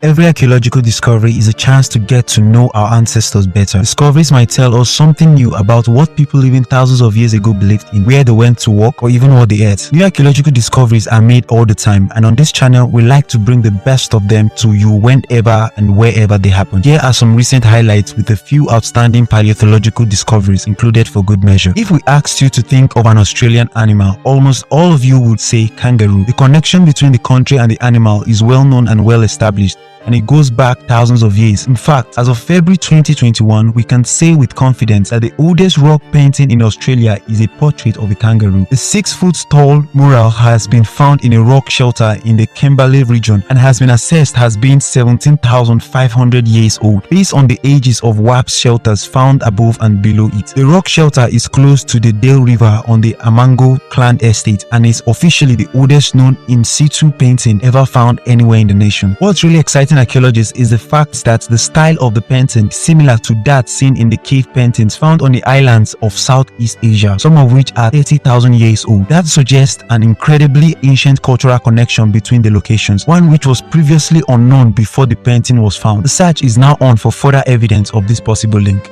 Every archaeological discovery is a chance to get to know our ancestors better. Discoveries might tell us something new about what people living thousands of years ago believed in, where they went to work, or even what they ate. New archaeological discoveries are made all the time, and on this channel, we like to bring the best of them to you whenever and wherever they happen. Here are some recent highlights with a few outstanding paleontological discoveries included for good measure. If we asked you to think of an Australian animal, almost all of you would say kangaroo. The connection between the country and the animal is well known and well established, and it goes back thousands of years. In fact, as of February 2021, we can say with confidence that the oldest rock painting in Australia is a portrait of a kangaroo. The 6-foot-tall mural has been found in a rock shelter in the Kimberley region and has been assessed as being 17,500 years old, based on the ages of wax shelters found above and below it. The rock shelter is close to the Dale River on the Amango Clan Estate and is officially the oldest known in situ painting ever found anywhere in the nation. What's really exciting archaeologists is the fact that the style of the painting is similar to that seen in the cave paintings found on the islands of Southeast Asia, some of which are 30,000 years old. That suggests an incredibly ancient cultural connection between the locations, one which was previously unknown before the painting was found. The search is now on for further evidence of this possible link.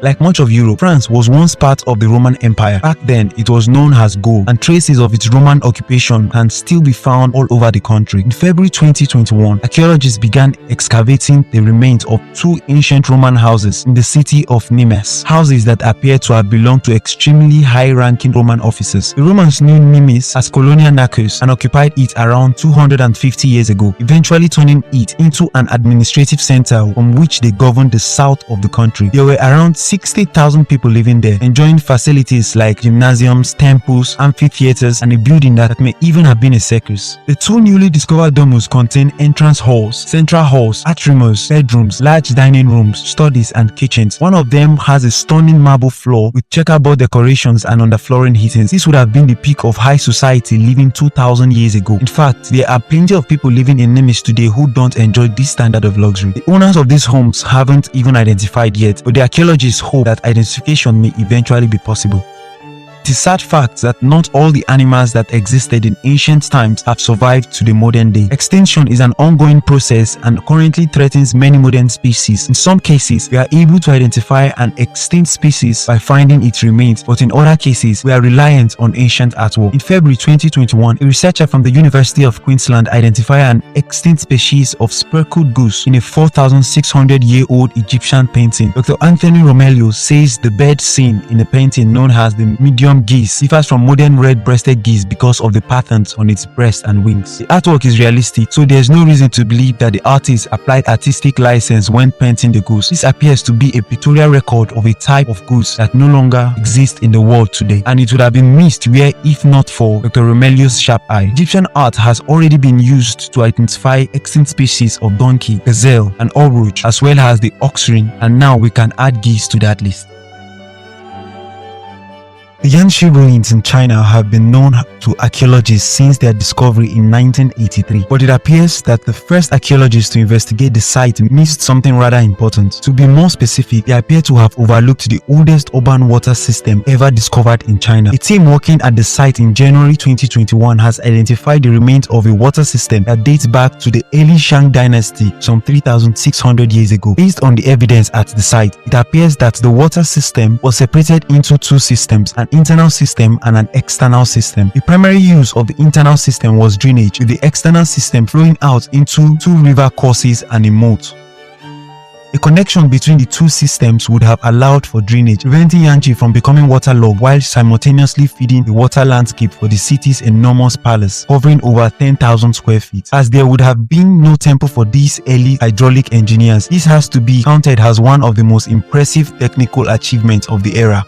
Like much of Europe, France was once part of the Roman Empire. Back then, it was known as Gaul, and traces of its Roman occupation can still be found all over the country. In February 2021, archaeologists began excavating the remains of 2 ancient Roman houses in the city of Nimes, houses that appear to have belonged to extremely high-ranking Roman officers. The Romans knew Nimes as colonial Naxos and occupied it around 250 years ago, eventually turning it into an administrative center from which they governed the south of the country. There were around 60,000 people living there, enjoying facilities like gymnasiums, temples, amphitheaters, and a building that may even have been a circus. The 2 newly discovered domus contain entrance halls, central halls, atriums, bedrooms, large dining rooms, studies, and kitchens. One of them has a stunning marble floor with checkerboard decorations and underflooring heatings. This would have been the peak of high society living 2,000 years ago. In fact, there are plenty of people living in Nimes today who don't enjoy this standard of luxury. The owners of these homes haven't even identified yet, but the archaeologists hope that identification may eventually be possible. It is a sad fact that not all the animals that existed in ancient times have survived to the modern day. Extinction is an ongoing process and currently threatens many modern species. In some cases, we are able to identify an extinct species by finding its remains, but in other cases, we are reliant on ancient artwork. In February 2021, a researcher from the University of Queensland identified an extinct species of speckled goose in a 4,600-year-old Egyptian painting. Dr. Anthony Romelio says the bird seen in the painting, known as the medium geese, differs from modern red-breasted geese because of the patterns on its breast and wings. The artwork is realistic, so there is no reason to believe that the artist applied artistic license when painting the goose. This appears to be a pictorial record of a type of goose that no longer exists in the world today, and it would have been missed were if not for Dr. Romelio's sharp eye. Egyptian art has already been used to identify extinct species of donkey, gazelle, and ostrich, as well as the oxring, and now we can add geese to that list. The Yanshi ruins in China have been known to archaeologists since their discovery in 1983, but it appears that the first archaeologists to investigate the site missed something rather important. To be more specific, they appear to have overlooked the oldest urban water system ever discovered in China. A team working at the site in January 2021 has identified the remains of a water system that dates back to the early Shang dynasty some 3,600 years ago. Based on the evidence at the site, it appears that the water system was separated into 2 systems, an internal system and an external system. The primary use of the internal system was drainage, with the external system flowing out into 2 river courses and a moat. A connection between the 2 systems would have allowed for drainage, preventing Yanchi from becoming waterlogged while simultaneously feeding the water landscape for the city's enormous palace, covering over 10,000 square feet. As there would have been no temple for these early hydraulic engineers, this has to be counted as one of the most impressive technical achievements of the era.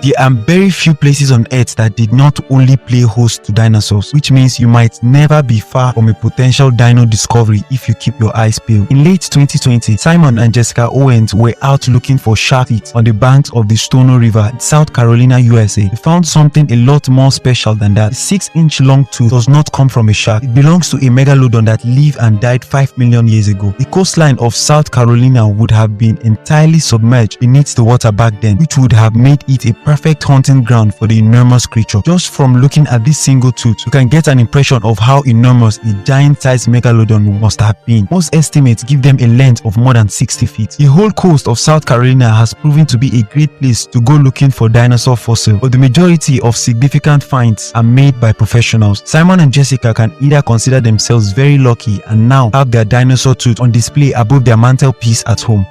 There are very few places on Earth that did not only play host to dinosaurs, which means you might never be far from a potential dino discovery if you keep your eyes peeled. In late 2020, Simon and Jessica Owens were out looking for shark teeth on the banks of the Stono River in South Carolina, USA. They found something a lot more special than that. The 6-inch long tooth does not come from a shark. It belongs to a megalodon that lived and died 5 million years ago. The coastline of South Carolina would have been entirely submerged beneath the water back then, which would have made it a perfect perfect hunting ground for the enormous creature. Just from looking at this single tooth, you can get an impression of how enormous a giant-sized megalodon must have been. Most estimates give them a length of more than 60 feet. The whole coast of South Carolina has proven to be a great place to go looking for dinosaur fossils, but the majority of significant finds are made by professionals. Simon and Jessica can either consider themselves very lucky and now have their dinosaur tooth on display above their mantelpiece at home.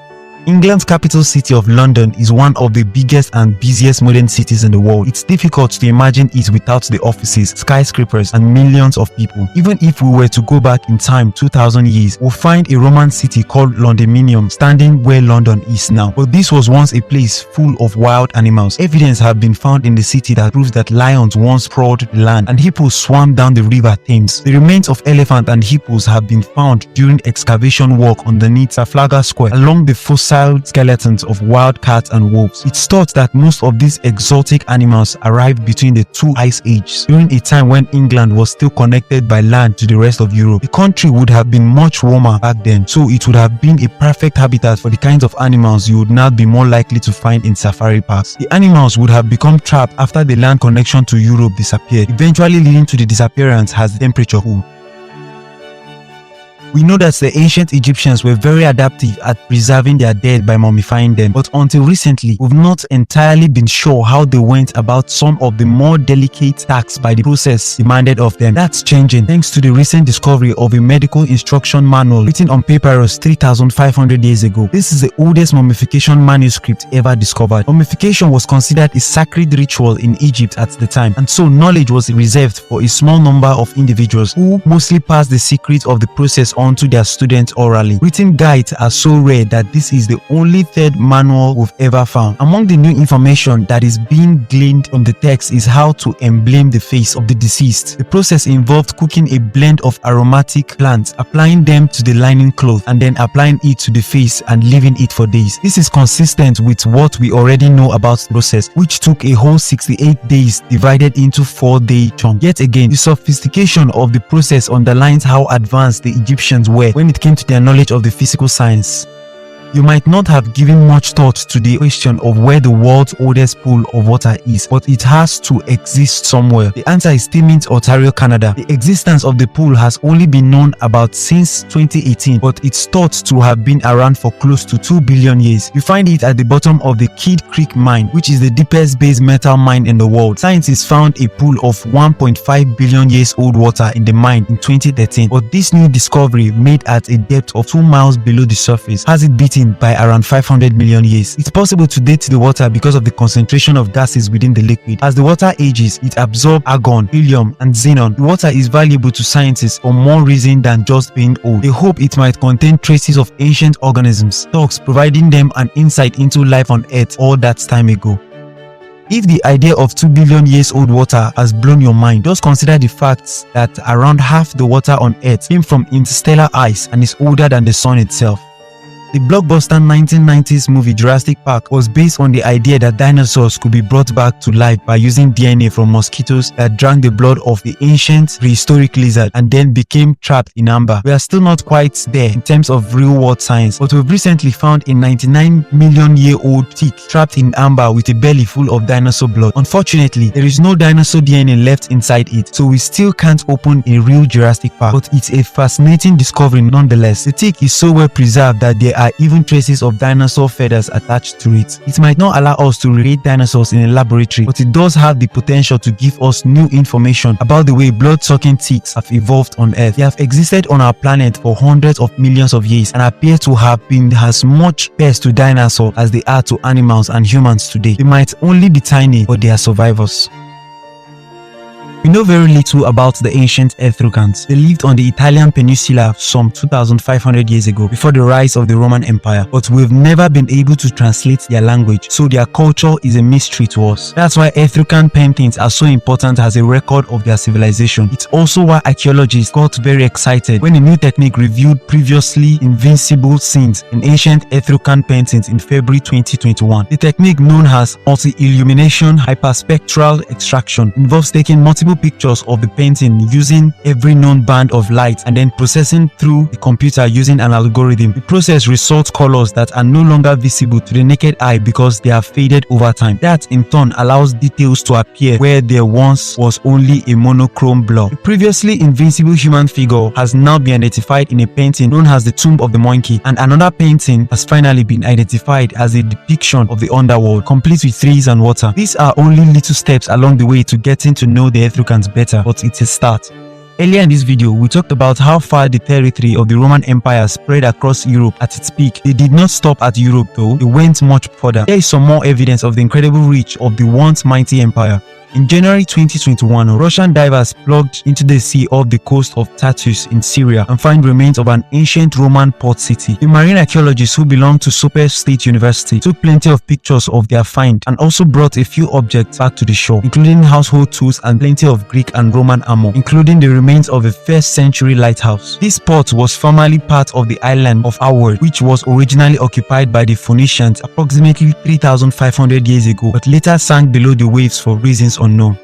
England's capital city of London is one of the biggest and busiest modern cities in the world. It's difficult to imagine it without the offices, skyscrapers, and millions of people. Even if we were to go back in time 2000 years, we'll find a Roman city called Londinium standing where London is now. But this was once a place full of wild animals. Evidence have been found in the city that proves that lions once prowled the land and hippos swam down the river Thames. The remains of elephants and hippos have been found during excavation work underneath Trafalgar Square along the fossil skeletons of wild cats and wolves. It's thought that most of these exotic animals arrived between the two ice ages, during a time when England was still connected by land to the rest of Europe. The country would have been much warmer back then, so it would have been a perfect habitat for the kinds of animals you would now be more likely to find in safari parks. The animals would have become trapped after the land connection to Europe disappeared, eventually leading to the disappearance as the temperature cooled. We know that the ancient Egyptians were very adaptive at preserving their dead by mummifying them, but until recently, we've not entirely been sure how they went about some of the more delicate tasks by the process demanded of them. That's changing thanks to the recent discovery of a medical instruction manual written on papyrus 3,500 years ago. This is the oldest mummification manuscript ever discovered. Mummification was considered a sacred ritual in Egypt at the time, and so knowledge was reserved for a small number of individuals who mostly passed the secret of the process on to their students orally. Written guides are so rare that this is the only third manual we've ever found. Among the new information that is being gleaned from the text is how to embalm the face of the deceased. The process involved cooking a blend of aromatic plants, applying them to the lining cloth, and then applying it to the face and leaving it for days. This is consistent with what we already know about the process, which took a whole 68 days divided into 4-day chunks. Yet again, the sophistication of the process underlines how advanced the Egyptians were when it came to their knowledge of the physical science. You might not have given much thought to the question of where the world's oldest pool of water is, but it has to exist somewhere. The answer is Timmins, Ontario, Canada. The existence of the pool has only been known about since 2018, but it's thought to have been around for close to 2 billion years. You find it at the bottom of the Kidd Creek mine, which is the deepest base metal mine in the world. Scientists found a pool of 1.5 billion years old water in the mine in 2013, but this new discovery, made at a depth of 2 miles below the surface, has it beaten by around 500 million years. It's possible to date the water because of the concentration of gases within the liquid. As the water ages, it absorbs argon, helium, and xenon. The water is valuable to scientists for more reason than just being old. They hope it might contain traces of ancient organisms, thus providing them an insight into life on Earth all that time ago. If the idea of 2 billion years old water has blown your mind, just consider the fact that around half the water on Earth came from interstellar ice and is older than the sun itself. The blockbuster 1990s movie Jurassic Park was based on the idea that dinosaurs could be brought back to life by using DNA from mosquitoes that drank the blood of the ancient prehistoric lizard and then became trapped in amber. We are still not quite there in terms of real-world science, but we've recently found a 99 million year old tick trapped in amber with a belly full of dinosaur blood. Unfortunately, there is no dinosaur DNA left inside it, so we still can't open a real Jurassic Park, but it's a fascinating discovery nonetheless. The tick is so well preserved that there are even traces of dinosaur feathers attached to it. It might not allow us to relate dinosaurs in a laboratory, but it does have the potential to give us new information about the way blood-sucking ticks have evolved on Earth. They have existed on our planet for hundreds of millions of years and appear to have been as much pests to dinosaurs as they are to animals and humans today. They might only be tiny, but they are survivors. We know very little about the ancient Etruscans. They lived on the Italian peninsula some 2,500 years ago, before the rise of the Roman Empire, but we've never been able to translate their language, so their culture is a mystery to us. That's why Etruscan paintings are so important as a record of their civilization. It's also why archaeologists got very excited when a new technique revealed previously invincible scenes in ancient Etruscan paintings in February 2021. The technique, known as multi-illumination hyperspectral extraction, involves taking multiple incredible pictures of the painting using every known band of light and then processing through the computer using an algorithm. The process results colors that are no longer visible to the naked eye because they have faded over time. That in turn allows details to appear where there once was only a monochrome blur. The previously invincible human figure has now been identified in a painting known as the Tomb of the Monkey, and another painting has finally been identified as a depiction of the underworld, complete with trees and water. These are only little steps along the way to getting to know the Etruscans better, but it's a start. Earlier in this video, we talked about how far the territory of the Roman Empire spread across Europe at its peak. They did not stop at Europe though, they went much further. There is some more evidence of the incredible reach of the once mighty empire. In January 2021, Russian divers plugged into the sea off the coast of Tartus in Syria and found remains of an ancient Roman port city. The marine archaeologists who belong to Soper State University took plenty of pictures of their find and also brought a few objects back to the shore, including household tools and plenty of Greek and Roman armor, including the remains of a 1st century lighthouse. This port was formerly part of the island of Award, which was originally occupied by the Phoenicians approximately 3,500 years ago, but later sank below the waves for reasons unknown.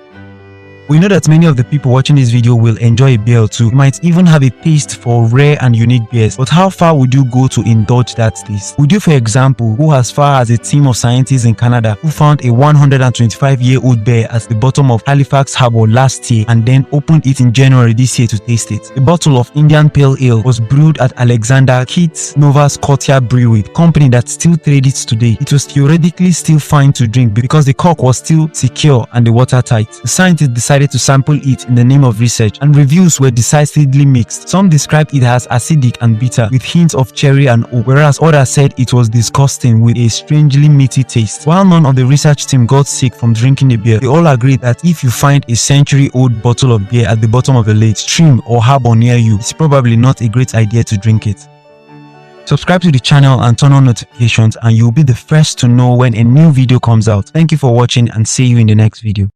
We know that many of the people watching this video will enjoy a beer or two. You might even have a taste for rare and unique beers, but how far would you go to indulge that taste? Would you, for example, go as far as a team of scientists in Canada who found a 125-year-old bear at the bottom of Halifax Harbour last year and then opened it in January this year to taste it? A bottle of Indian Pale Ale was brewed at Alexander Keith's Nova Scotia Brewery, company that still trades it today. It was theoretically still fine to drink because the cork was still secure and the water tight. The scientists decided to sample it in the name of research, and reviews were decisively mixed. Some described it as acidic and bitter with hints of cherry and oak, whereas others said it was disgusting with a strangely meaty taste. While none of the research team got sick from drinking the beer, they all agreed that if you find a century-old bottle of beer at the bottom of a lake, stream or harbor near you, it's probably not a great idea to drink it. Subscribe to the channel and turn on notifications and you'll be the first to know when a new video comes out. Thank you for watching and see you in the next video.